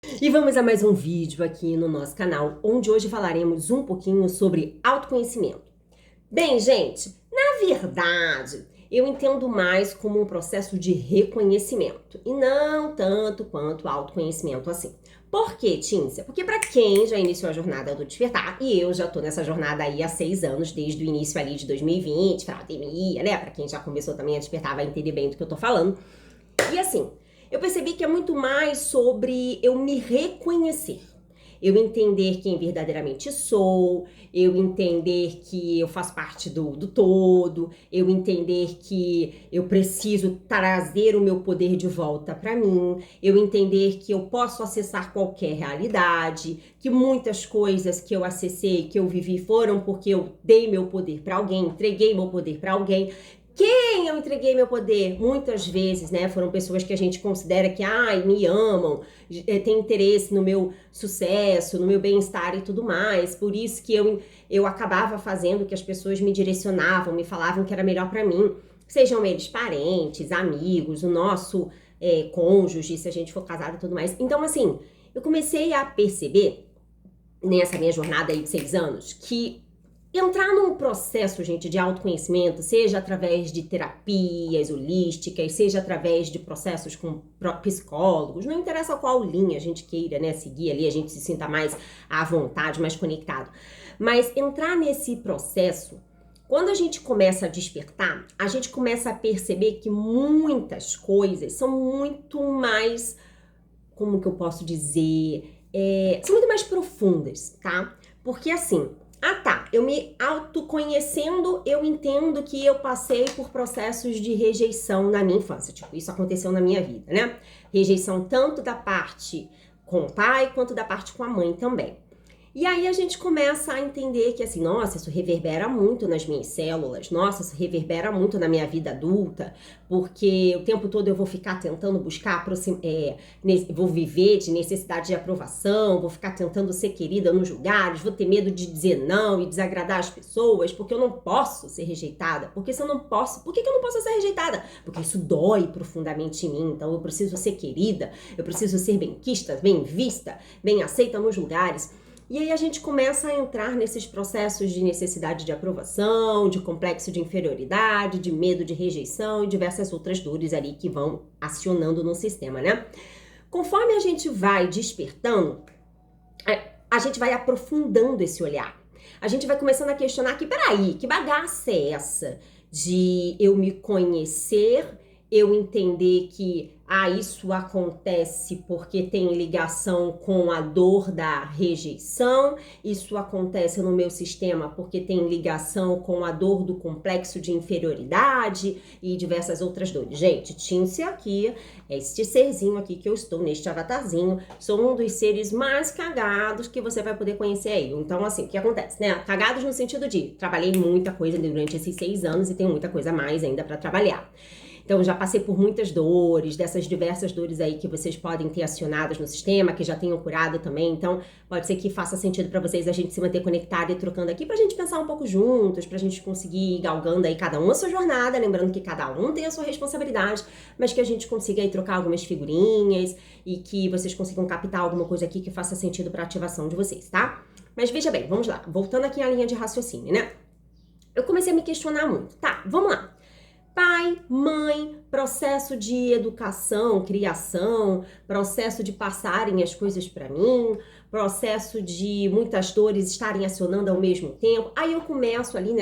E vamos a mais um vídeo aqui no nosso canal, onde hoje falaremos um pouquinho sobre autoconhecimento. Bem, gente, na verdade, eu entendo mais como um processo de reconhecimento e não tanto quanto autoconhecimento assim. Por quê, Tíncia? Porque para quem já iniciou a jornada do despertar, e eu já tô nessa jornada aí há 6 anos, desde o início ali de 2020, pandemia, né? Para quem já começou também a despertar vai entender bem do que eu tô falando. E assim, eu percebi que é muito mais sobre eu me reconhecer. Eu entender quem verdadeiramente sou, eu entender que eu faço parte do todo, eu entender que eu preciso trazer o meu poder de volta para mim, eu entender que eu posso acessar qualquer realidade, que muitas coisas que eu acessei, que eu vivi foram porque eu dei meu poder para alguém, entreguei meu poder para alguém. Quem eu entreguei meu poder? Muitas vezes, né? Foram pessoas que a gente considera que, ai, me amam, tem interesse no meu sucesso, no meu bem-estar e tudo mais. Por isso que eu acabava fazendo que as pessoas me direcionavam, me falavam que era melhor para mim. Sejam eles parentes, amigos, o nosso cônjuge, se a gente for casado e tudo mais. Então, assim, eu comecei a perceber, nessa minha jornada aí de 6 anos, que entrar num processo, gente, de autoconhecimento, seja através de terapias holísticas, seja através de processos com psicólogos, não interessa qual linha a gente queira, né, seguir ali, a gente se sinta mais à vontade, mais conectado. Mas entrar nesse processo, quando a gente começa a despertar, a gente começa a perceber que muitas coisas são muito mais, como que eu posso dizer, são muito mais profundas, tá? Porque assim, eu me autoconhecendo, eu entendo que eu passei por processos de rejeição na minha infância. Tipo, isso aconteceu na minha vida, né? Rejeição tanto da parte com o pai, quanto da parte com a mãe também. E aí a gente começa a entender que assim, nossa, isso reverbera muito nas minhas células, nossa, isso reverbera muito na minha vida adulta, porque o tempo todo eu vou ficar tentando buscar, vou viver de necessidade de aprovação, vou ficar tentando ser querida nos lugares, vou ter medo de dizer não e desagradar as pessoas, porque eu não posso ser rejeitada, porque se eu não posso, por que eu não posso ser rejeitada? Porque isso dói profundamente em mim, então eu preciso ser querida, eu preciso ser benquista, bem vista, bem aceita nos lugares. E aí a gente começa a entrar nesses processos de necessidade de aprovação, de complexo de inferioridade, de medo de rejeição e diversas outras dores ali que vão acionando no sistema, né? Conforme a gente vai despertando, a gente vai aprofundando esse olhar. A gente vai começando a questionar que, peraí, que bagaça é essa de eu me conhecer, eu entender que isso acontece porque tem ligação com a dor da rejeição, isso acontece no meu sistema porque tem ligação com a dor do complexo de inferioridade e diversas outras dores. Gente, Tíncia aqui, este serzinho aqui que eu estou, neste avatarzinho, sou um dos seres mais cagados que você vai poder conhecer aí. Então, assim, o que acontece, né? Cagados no sentido de trabalhei muita coisa durante esses 6 anos e tenho muita coisa mais ainda para trabalhar. Então, já passei por muitas dores, dessas diversas dores aí que vocês podem ter acionadas no sistema, que já tenham curado também. Então, pode ser que faça sentido para vocês a gente se manter conectado e trocando aqui pra gente pensar um pouco juntos, pra gente conseguir ir galgando aí cada um a sua jornada, lembrando que cada um tem a sua responsabilidade, mas que a gente consiga aí trocar algumas figurinhas e que vocês consigam captar alguma coisa aqui que faça sentido pra ativação de vocês, tá? Mas veja bem, vamos lá. Voltando aqui à linha de raciocínio, né? Eu comecei a me questionar muito. Tá, vamos lá. Pai, mãe, processo de educação, criação, processo de passarem as coisas para mim, processo de muitas dores estarem acionando ao mesmo tempo. Aí eu começo ali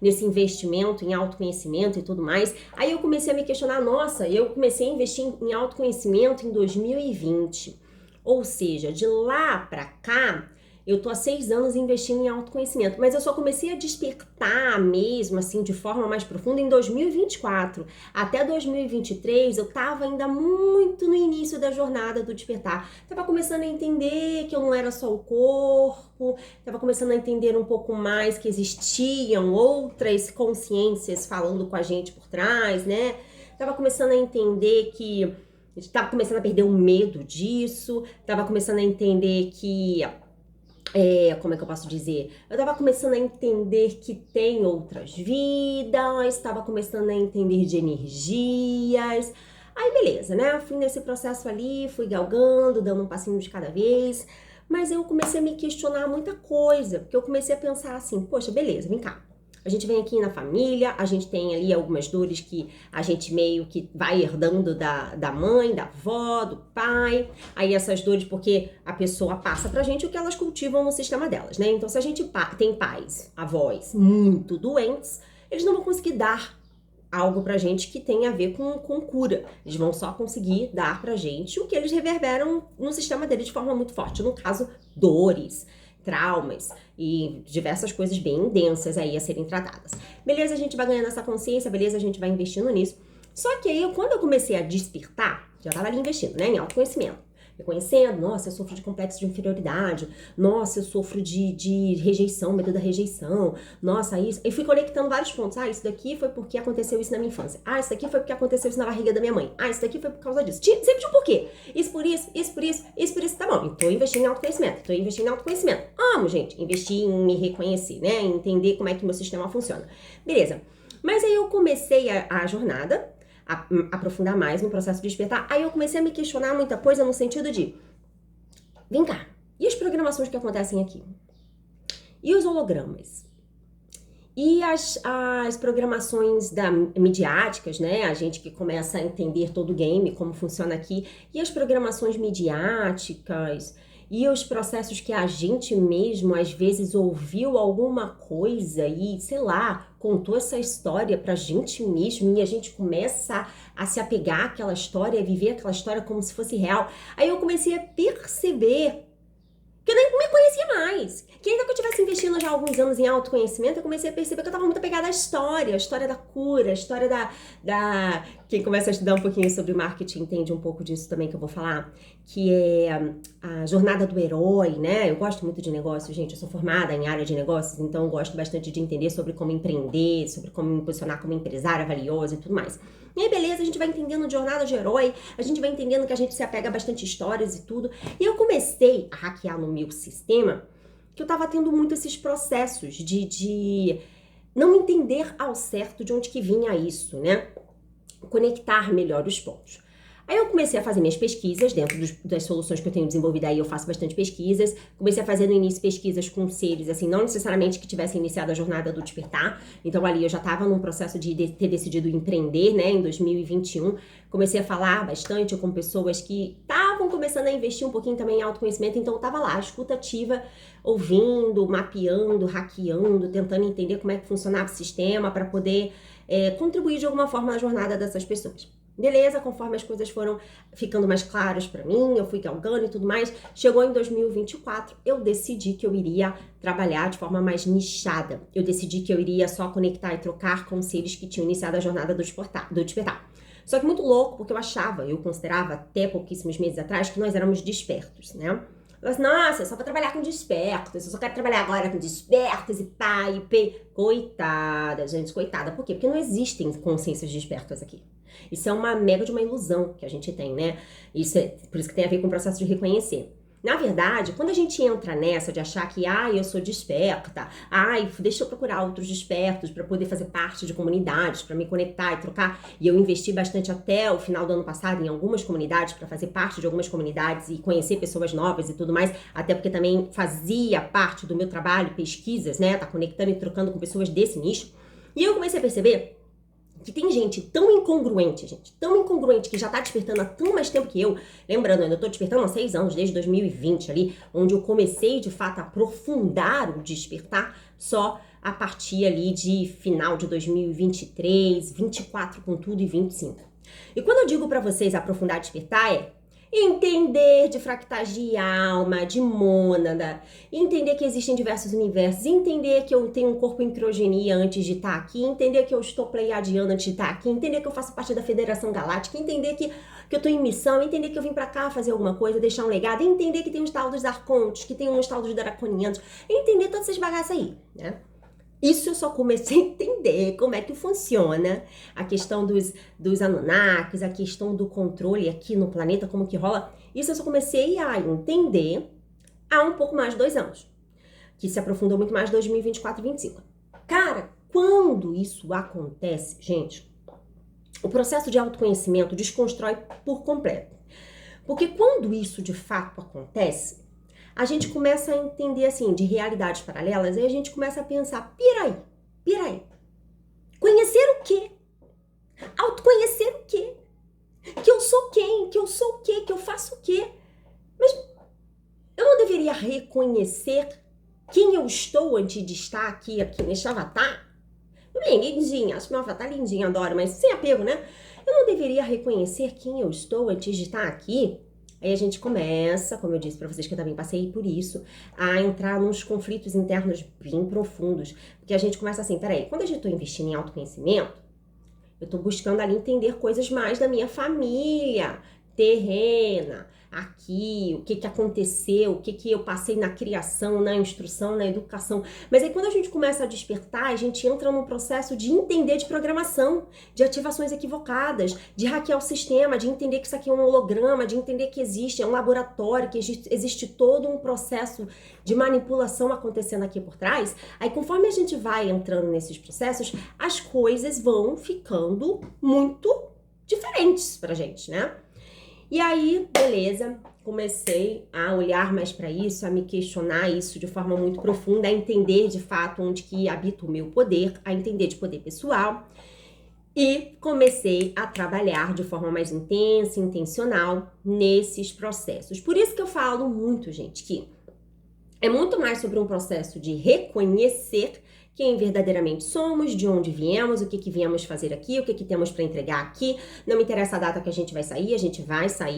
nesse investimento em autoconhecimento e tudo mais. Aí eu comecei a me questionar, nossa, eu comecei a investir em autoconhecimento em 2020. Ou seja, de lá para cá, eu tô há 6 anos investindo em autoconhecimento, mas eu só comecei a despertar mesmo, assim, de forma mais profunda em 2024. Até 2023, eu tava ainda muito no início da jornada do despertar. Tava começando a entender que eu não era só o corpo, tava começando a entender um pouco mais que existiam outras consciências falando com a gente por trás, né? Tava começando a entender que... Tava começando a perder o medo disso, tava começando a entender que... como é que eu posso dizer? Eu tava começando a entender que tem outras vidas, estava começando a entender de energias. Aí beleza, né? Fui nesse processo ali, fui galgando, dando um passinho de cada vez, mas eu comecei a me questionar muita coisa, porque eu comecei a pensar assim, poxa, beleza, vem cá. A gente vem aqui na família, a gente tem ali algumas dores que a gente meio que vai herdando da mãe, da avó, do pai. Aí essas dores, porque a pessoa passa pra gente o que elas cultivam no sistema delas, né? Então, se a gente tem pais, avós muito doentes, eles não vão conseguir dar algo pra gente que tem a ver com cura. Eles vão só conseguir dar pra gente o que eles reverberam no sistema deles de forma muito forte. No caso, dores, traumas e diversas coisas bem densas aí a serem tratadas. Beleza, a gente vai ganhando essa consciência, beleza, a gente vai investindo nisso. Só que aí, quando eu comecei a despertar, já tava ali investindo, né, em autoconhecimento. Reconhecendo, nossa, eu sofro de complexo de inferioridade, nossa, eu sofro de rejeição, medo da rejeição, nossa, isso. E fui conectando vários pontos. Ah, isso daqui foi porque aconteceu isso na minha infância. Ah, isso daqui foi porque aconteceu isso na barriga da minha mãe. Ah, isso daqui foi por causa disso. Sempre tinha um porquê. Isso por isso, isso por isso, isso por isso. Tá bom, tô investindo em autoconhecimento, tô investindo em autoconhecimento. Amo, gente, investir em me reconhecer, né, em entender como é que meu sistema funciona. Beleza. Mas aí eu comecei a jornada, aprofundar mais no processo de despertar. Aí eu comecei a me questionar muita coisa no sentido de, vem cá, e as programações que acontecem aqui? E os hologramas? E as programações midiáticas, né? A gente que começa a entender todo o game, como funciona aqui. E as programações midiáticas, e os processos que a gente mesmo, às vezes, ouviu alguma coisa e, sei lá, contou essa história pra gente mesmo e a gente começa a se apegar àquela história, a viver aquela história como se fosse real. Aí eu comecei a perceber que eu nem me conhecia mais. Que ainda que eu estivesse investindo já há alguns anos em autoconhecimento, eu comecei a perceber que eu estava muito apegada à história da cura, a história da... Quem começa a estudar um pouquinho sobre marketing entende um pouco disso também que eu vou falar, que é a jornada do herói, né? Eu gosto muito de negócios, gente, eu sou formada em área de negócios, então eu gosto bastante de entender sobre como empreender, sobre como me posicionar como empresária valiosa e tudo mais. E aí, beleza, a gente vai entendendo jornada de herói, a gente vai entendendo que a gente se apega a bastante histórias e tudo. E eu comecei a hackear no meu sistema que eu tava tendo muito esses processos de não entender ao certo de onde que vinha isso, né? Conectar melhor os pontos. Aí eu comecei a fazer minhas pesquisas dentro das soluções que eu tenho desenvolvido aí, eu faço bastante pesquisas. Comecei a fazer no início pesquisas com seres, assim, não necessariamente que tivessem iniciado a jornada do despertar. Então ali eu já estava num processo de ter decidido empreender, né, em 2021. Comecei a falar bastante com pessoas que estavam começando a investir um pouquinho também em autoconhecimento. Então eu estava lá, escuta ativa, ouvindo, mapeando, hackeando, tentando entender como é que funcionava o sistema para poder contribuir de alguma forma na jornada dessas pessoas. Beleza, conforme as coisas foram ficando mais claras pra mim, eu fui galgando e tudo mais, chegou em 2024, eu decidi que eu iria trabalhar de forma mais nichada. Eu decidi que eu iria só conectar e trocar com seres que tinham iniciado a jornada do despertar. Só que muito louco, porque eu considerava até pouquíssimos meses atrás que nós éramos despertos, né? Eu disse, nossa, eu só vou trabalhar com despertos, eu só quero trabalhar agora com despertos e pá, e pê. Coitada, gente, coitada. Por quê? Porque não existem consciências despertas aqui. Isso é uma mega de uma ilusão que a gente tem, né? Por isso que tem a ver com o processo de reconhecer. Na verdade, quando a gente entra nessa de achar que, eu sou desperta, deixa eu procurar outros despertos para poder fazer parte de comunidades, para me conectar e trocar, e eu investi bastante até o final do ano passado em algumas comunidades, para fazer parte de algumas comunidades e conhecer pessoas novas e tudo mais, até porque também fazia parte do meu trabalho, pesquisas, né, tá conectando e trocando com pessoas desse nicho, e eu comecei a perceber que tem gente tão incongruente, que já tá despertando há tão mais tempo que eu. Lembrando, eu ainda tô despertando há 6 anos, desde 2020 ali, onde eu comecei de fato a aprofundar o despertar só a partir ali de final de 2023, 24 com tudo e 25. E quando eu digo pra vocês aprofundar despertar entender de fractais de alma, de mônada, entender que existem diversos universos, entender que eu tenho um corpo em criogenia antes de estar aqui, entender que eu estou pleiadiana antes de estar aqui, entender que eu faço parte da Federação Galáctica, entender que eu estou em missão, entender que eu vim pra cá fazer alguma coisa, deixar um legado, entender que tem um tal dos arcontes, que tem um tal dos draconianos, entender todas essas bagaças aí, né? Isso eu só comecei a entender como é que funciona a questão dos Anunnakis, a questão do controle aqui no planeta, como que rola. Isso eu só comecei a entender há um pouco mais de 2 anos, que se aprofundou muito mais em 2024 e 2025. Cara, quando isso acontece, gente, o processo de autoconhecimento desconstrói por completo. Porque quando isso de fato acontece, a gente começa a entender, assim, de realidades paralelas, e a gente começa a pensar, peraí, conhecer o quê? Autoconhecer o quê? Que eu sou quem? Que eu sou o quê? Que eu faço o quê? Mas eu não deveria reconhecer quem eu estou antes de estar aqui neste avatar? Bem, lindinha, acho meu avatar lindinha, adoro, mas sem apego, né? Eu não deveria reconhecer quem eu estou antes de estar aqui? Aí a gente começa, como eu disse pra vocês que eu também passei por isso, a entrar nos conflitos internos bem profundos. Porque a gente começa assim, peraí, quando a gente tá investindo em autoconhecimento, eu tô buscando ali entender coisas mais da minha família terrena, aqui, o que que aconteceu, o que que eu passei na criação, na instrução, na educação. Mas aí quando a gente começa a despertar, a gente entra num processo de entender de programação, de ativações equivocadas, de hackear o sistema, de entender que isso aqui é um holograma, de entender que existe, é um laboratório, que existe todo um processo de manipulação acontecendo aqui por trás. Aí conforme a gente vai entrando nesses processos, as coisas vão ficando muito diferentes pra gente, né? E aí, beleza, comecei a olhar mais para isso, a me questionar isso de forma muito profunda, a entender de fato onde que habita o meu poder, a entender de poder pessoal e comecei a trabalhar de forma mais intensa, intencional nesses processos. Por isso que eu falo muito, gente, que é muito mais sobre um processo de reconhecer quem verdadeiramente somos, de onde viemos, o que que viemos fazer aqui, o que que temos para entregar aqui. Não me interessa a data que a gente vai sair,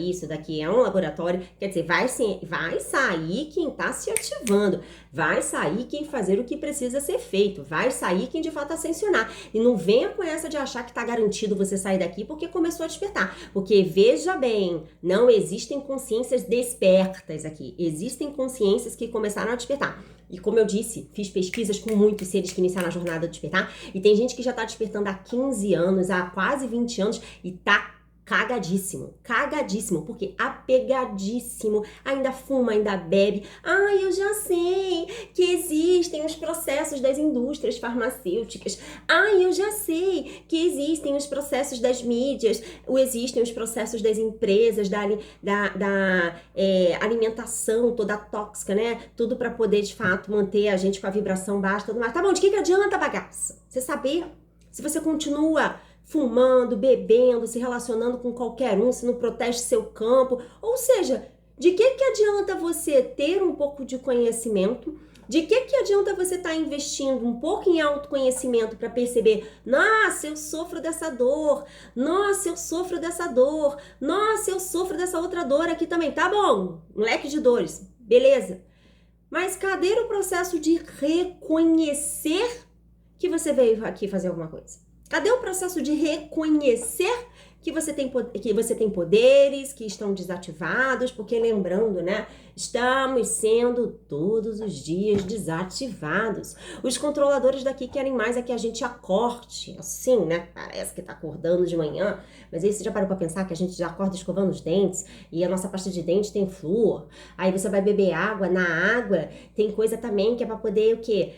isso daqui é um laboratório, quer dizer, vai sair quem tá se ativando, vai sair quem fazer o que precisa ser feito, vai sair quem de fato ascensionar. E não venha com essa de achar que tá garantido você sair daqui porque começou a despertar. Porque veja bem, não existem consciências despertas aqui, existem consciências que começaram a despertar. E como eu disse, fiz pesquisas com muitos seres que iniciaram a jornada de despertar. E tem gente que já tá despertando há 15 anos, há quase 20 anos e tá cagadíssimo, porque apegadíssimo, ainda fuma, ainda bebe. Ai, eu já sei que existem os processos das indústrias farmacêuticas. Ai, eu já sei que existem os processos das mídias, existem os processos das empresas, da alimentação toda tóxica, né? Tudo para poder, de fato, manter a gente com a vibração baixa, tudo mais. Tá bom, de que adianta a bagaça? Você saber se você continua fumando, bebendo, se relacionando com qualquer um, se não protege seu campo. Ou seja, de que adianta você ter um pouco de conhecimento? De que adianta você estar investindo um pouco em autoconhecimento para perceber, nossa, eu sofro dessa dor, nossa, eu sofro dessa dor, nossa, eu sofro dessa outra dor aqui também. Tá bom, um leque de dores, beleza. Mas cadê o processo de reconhecer que você veio aqui fazer alguma coisa? Cadê o processo de reconhecer que você tem poderes que estão desativados? Porque lembrando, né? Estamos sendo todos os dias desativados. Os controladores daqui querem mais é que a gente acorde, assim, né? Parece que tá acordando de manhã, mas aí você já parou pra pensar que a gente já acorda escovando os dentes e a nossa pasta de dente tem flúor. Aí você vai beber água, na água tem coisa também que é pra poder o quê?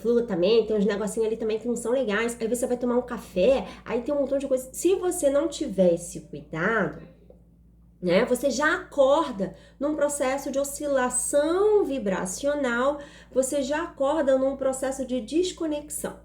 Flúor também, tem uns negocinhos ali também que não são legais. Aí você vai tomar um café, aí tem um montão de coisa. Se você não tiver esse cuidado, né, você já acorda num processo de oscilação vibracional, você já acorda num processo de desconexão.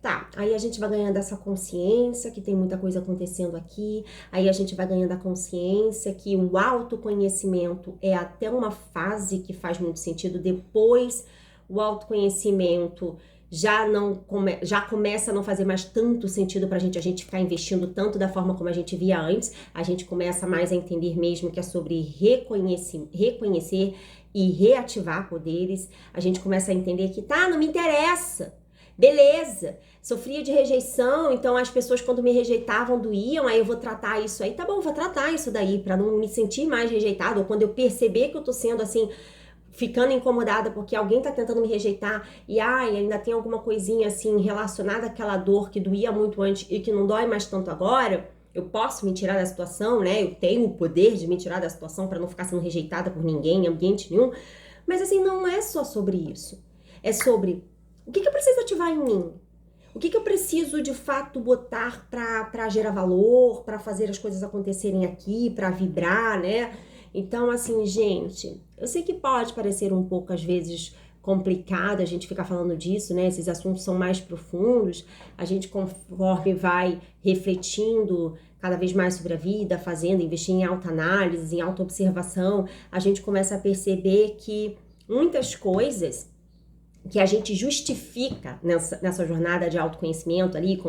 Tá, aí a gente vai ganhando essa consciência que tem muita coisa acontecendo aqui, aí a gente vai ganhando a consciência que o autoconhecimento é até uma fase que faz muito sentido, depois o autoconhecimento já começa a não fazer mais tanto sentido pra gente, a gente ficar investindo tanto da forma como a gente via antes, a gente começa mais a entender mesmo que é sobre reconhecer e reativar poderes, a gente começa a entender que tá, não me interessa, beleza, sofria de rejeição, então as pessoas quando me rejeitavam doíam, aí eu vou tratar isso aí, tá bom, vou tratar isso daí pra não me sentir mais rejeitado, ou quando eu perceber que eu tô sendo assim, ficando incomodada porque alguém tá tentando me rejeitar e ainda tem alguma coisinha assim relacionada àquela dor que doía muito antes e que não dói mais tanto agora, eu posso me tirar da situação, né? Eu tenho o poder de me tirar da situação para não ficar sendo rejeitada por ninguém, em ambiente nenhum. Mas assim, não é só sobre isso. É sobre o que eu preciso ativar em mim? O que eu preciso de fato botar para gerar valor, para fazer as coisas acontecerem aqui, para vibrar, né? Então, assim, gente, eu sei que pode parecer um pouco, às vezes, complicado a gente ficar falando disso, né? Esses assuntos são mais profundos. A gente, conforme vai refletindo cada vez mais sobre a vida, fazendo, investindo em autoanálise, em autoobservação, a gente começa a perceber que muitas coisas que a gente justifica nessa jornada de autoconhecimento ali,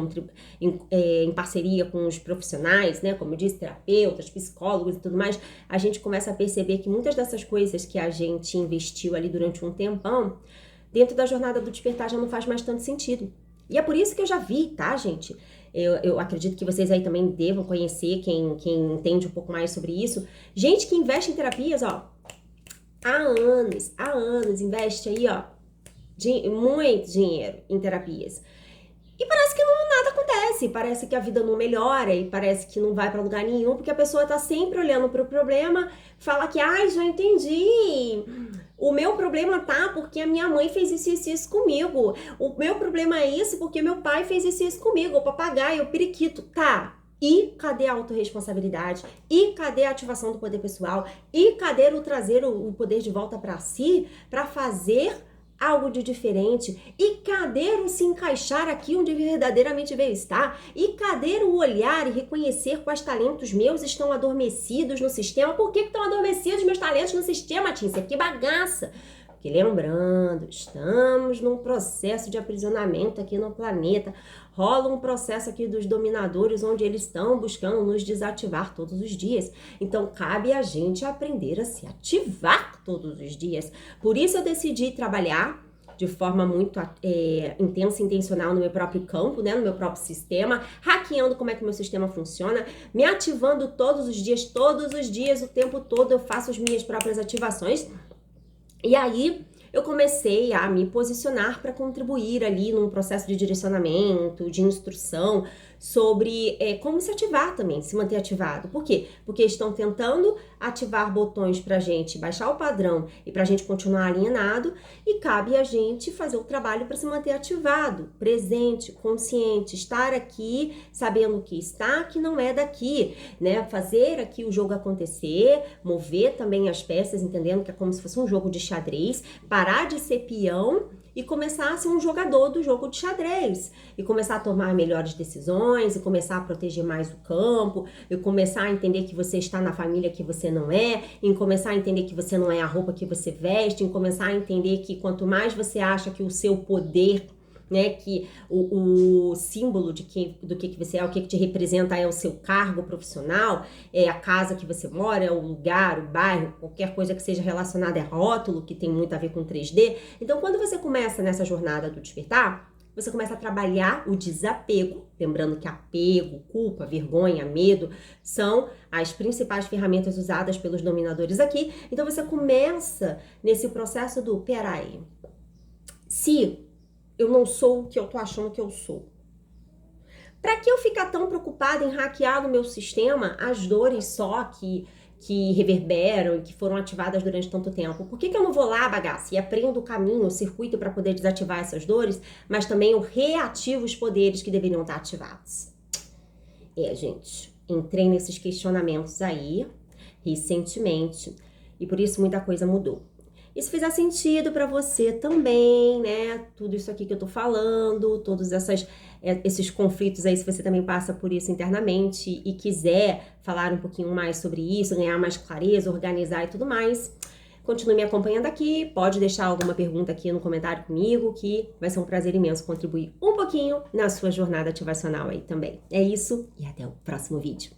em parceria com os profissionais, né, como eu disse, terapeutas, psicólogos e tudo mais, a gente começa a perceber que muitas dessas coisas que a gente investiu ali durante um tempão, dentro da jornada do despertar já não faz mais tanto sentido. E é por isso que eu já vi, tá, gente? Eu acredito que vocês aí também devam conhecer, quem entende um pouco mais sobre isso, gente que investe em terapias, ó, há anos, investe aí, ó, muito dinheiro em terapias. E parece que nada acontece, parece que a vida não melhora e parece que não vai pra lugar nenhum, porque a pessoa tá sempre olhando pro problema, fala que, já entendi, o meu problema tá porque a minha mãe fez isso comigo, o meu problema é isso porque meu pai fez isso comigo, o papagaio, o periquito, tá. E cadê a autorresponsabilidade? E cadê a ativação do poder pessoal? E cadê o trazer o poder de volta pra si, pra fazer algo de diferente? E cadê o se encaixar aqui onde verdadeiramente veio estar? E cadê o olhar e reconhecer quais talentos meus estão adormecidos no sistema? Por que estão adormecidos meus talentos no sistema, Tícia? Que bagaça! Porque lembrando, estamos num processo de aprisionamento aqui no planeta. Rola um processo aqui dos dominadores onde eles estão buscando nos desativar todos os dias. Então, cabe a gente aprender a se ativar todos os dias. Por isso eu decidi trabalhar de forma muito intensa e intencional no meu próprio campo, né, no meu próprio sistema, hackeando como é que o meu sistema funciona, me ativando todos os dias, o tempo todo eu faço as minhas próprias ativações. E aí eu comecei a me posicionar para contribuir ali num processo de direcionamento, de instrução sobre como se ativar também, se manter ativado. Por quê? Porque estão tentando ativar botões pra gente baixar o padrão e pra gente continuar alienado, e cabe a gente fazer o trabalho para se manter ativado, presente, consciente, estar aqui sabendo que está, que não é daqui, né? Fazer aqui o jogo acontecer, mover também as peças, entendendo que é como se fosse um jogo de xadrez, parar de ser peão e começar a ser um jogador do jogo de xadrez, e começar a tomar melhores decisões, e começar a proteger mais o campo, e começar a entender que você está na família que você não é, em começar a entender que você não é a roupa que você veste, em começar a entender que quanto mais você acha que o seu poder, né, que o símbolo do que você é, o que te representa é o seu cargo profissional, é a casa que você mora, é o lugar, o bairro, qualquer coisa que seja relacionada a rótulo, que tem muito a ver com 3D. Então, quando você começa nessa jornada do despertar, você começa a trabalhar o desapego, lembrando que apego, culpa, vergonha, medo são as principais ferramentas usadas pelos dominadores aqui. Então, você começa nesse processo do, peraí, se eu não sou o que eu tô achando que eu sou, pra que eu ficar tão preocupada em hackear no meu sistema as dores só que reverberam e que foram ativadas durante tanto tempo? Por que eu não vou lá, bagaça, e aprendo o caminho, o circuito para poder desativar essas dores, mas também eu reativo os poderes que deveriam estar ativados? Gente, entrei nesses questionamentos aí recentemente e por isso muita coisa mudou. E se fizer sentido para você também, né, tudo isso aqui que eu tô falando, todos esses conflitos aí, se você também passa por isso internamente e quiser falar um pouquinho mais sobre isso, ganhar mais clareza, organizar e tudo mais, continue me acompanhando aqui, pode deixar alguma pergunta aqui no comentário comigo, que vai ser um prazer imenso contribuir um pouquinho na sua jornada ativacional aí também. É isso e até o próximo vídeo.